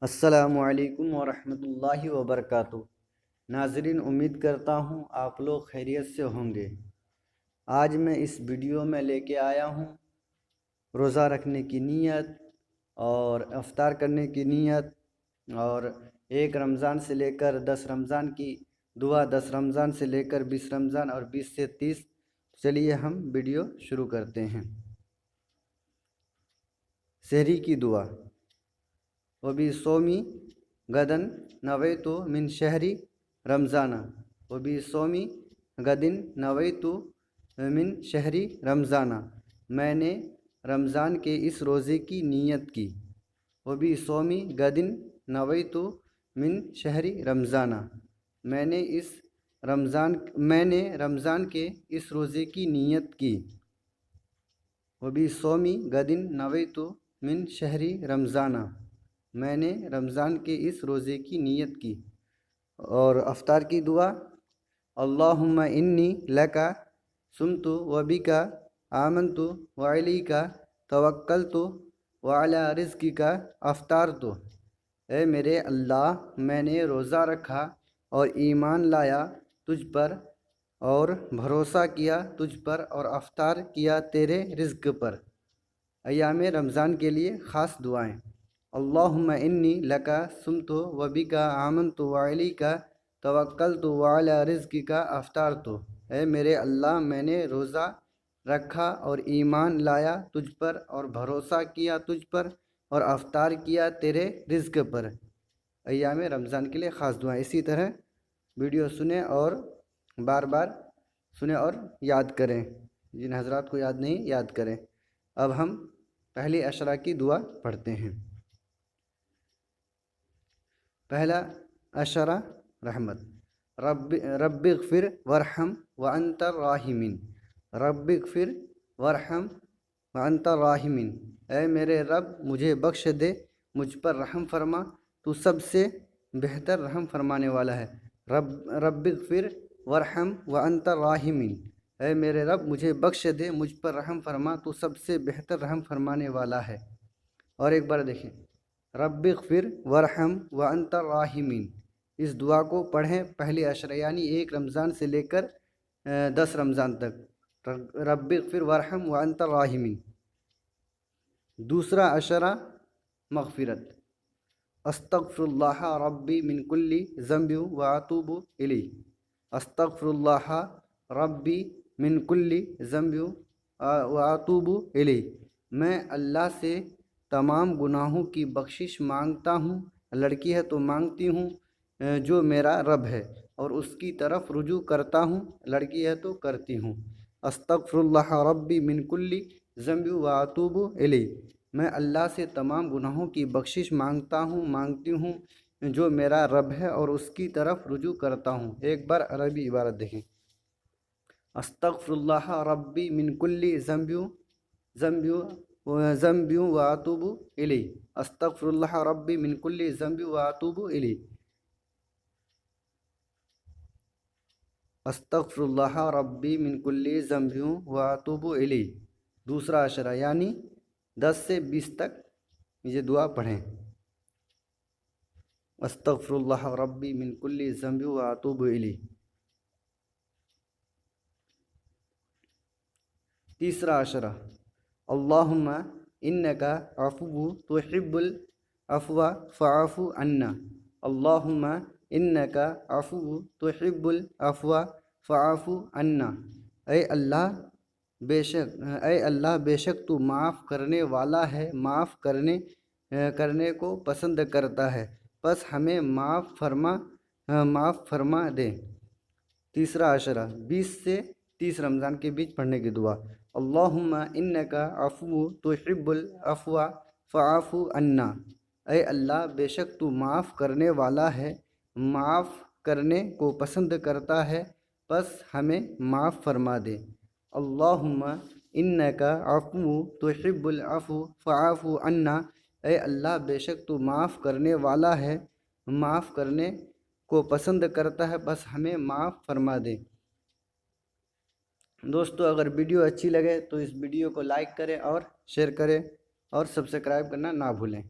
السلام علیکم ورحمۃ اللہ وبرکاتہ۔ ناظرین، امید کرتا ہوں آپ لوگ خیریت سے ہوں گے۔ آج میں اس ویڈیو میں لے کے آیا ہوں روزہ رکھنے کی نیت اور افطار کرنے کی نیت اور 1 رمضان سے لے کر 10 رمضان کی دعا، 10 رمضان سے لے کر 20 رمضان اور 20 سے 30۔ چلیے ہم ویڈیو شروع کرتے ہیں۔ سحری کی دعا: وبصومی غدن نویت من شہری رمضان، وبصومی غدن نویت من شہری رمضان، میں نے رمضان کے اس روزے کی نیت کی۔ وبصومی غدن نویت من شہری رمضان، میں نے رمضان کے اس روزے کی نیت کی۔ وبصومی غدن نویت من شہری رمضان، میں نے رمضان کے اس روزے کی نیت کی۔ اور افطار کی دعا: اللہم انی لکا صمت وبک آمنت وعلیک توکلت وعلی رزقک افطرت، اے میرے اللہ، میں نے روزہ رکھا اور ایمان لایا تجھ پر، اور بھروسہ کیا تجھ پر، اور افطار کیا تیرے رزق پر۔ ایام رمضان کے لیے خاص دعائیں: اللہم انی لکا صمت وبک آمنت وعلیک توکلت وعلی رزقک افطرت، اے میرے اللہ، میں نے روزہ رکھا اور ایمان لایا تجھ پر، اور بھروسہ کیا تجھ پر، اور افطار کیا تیرے رزق پر۔ ایام رمضان کے لیے خاص دعائیں۔ اسی طرح ویڈیو سنیں اور بار بار سنیں اور یاد کریں، جن حضرات کو یاد نہیں یاد کریں۔ اب ہم پہلی عشرہ کی دعا پڑھتے ہیں۔ پہلا عشرہ رحمت: رب اغفر وارحم وانت الراحمین، رب اغفر وارحم وانت الراحمین، اے میرے رب، مجھے بخش دے، مجھ پر رحم فرما، تو سب سے بہتر رحم فرمانے والا ہے۔ رب اغفر وارحم وانت الراحمین، اے میرے رب، مجھے بخش دے، مجھ پر رحم فرما، تو سب سے بہتر رحم فرمانے والا ہے۔ اور ایک بار دیکھیں، رب اغفر وارحم وانت الراحمین، اس دعا کو پڑھیں پہلی عشرہ یعنی 1 رمضان سے لے کر 10 رمضان تک۔ رب اغفر وارحم وانت الراحمین۔ دوسرا عشرہ مغفرت: استغفر اللہ ربی من کل ذنب واتوب الیہ، استغفر اللہ ربی من کل ذنب واتوب الیہ، میں اللہ سے تمام گناہوں کی بخشش مانگتا ہوں، لڑکی ہے تو مانگتی ہوں، جو میرا رب ہے، اور اس کی طرف رجوع کرتا ہوں، لڑکی ہے تو کرتی ہوں۔ استغفر اللہ ربی من کل ذنب واتوب الیہ، میں اللہ سے تمام گناہوں کی بخشش مانگتی ہوں، جو میرا رب ہے، اور اس کی طرف رجوع کرتا ہوں۔ ایک بار عربی عبارت دیکھیں: استغفر اللہ ربی من کل ذنب واتوب الیہ، استغفر اللہ ربی من کل ذنب واتوب الیہ، استغفر اللہ ربی من کل ذنب واتوب الیہ۔ دوسرا عشرہ یعنی 10 سے 20 تک یہ دعا پڑھیں: استغفر اللہ ربی من کل ذنب واتوب الیہ۔ تیسرا عشرہ: اللہم انکا عفو تحب العفو فاعف عنا، اللہم انکا عفو تحب العفو فاعف عنا، اے اللہ بے شک تو معاف کرنے والا ہے، معاف کرنے کو پسند کرتا ہے، پس ہمیں معاف فرما دے۔ تیسرا عشرہ 20 سے 30 رمضان کے بیچ پڑھنے کی دعا: اللہم انکا عفو تحب العفو فاعف عنا، اے اللہ بے شک تو معاف کرنے والا ہے، معاف کرنے کو پسند کرتا ہے، پس ہمیں معاف فرما دے۔ اللہم انکا عفو تحب العفو فاعف عنا، اے اللہ بے شک تو معاف کرنے والا ہے، معاف کرنے کو پسند کرتا ہے، بس ہمیں معاف فرما دے۔ دوستو، اگر ویڈیو اچھی لگے تو اس ویڈیو کو لائک کریں اور شیئر کریں، اور سبسکرائب کرنا نہ بھولیں۔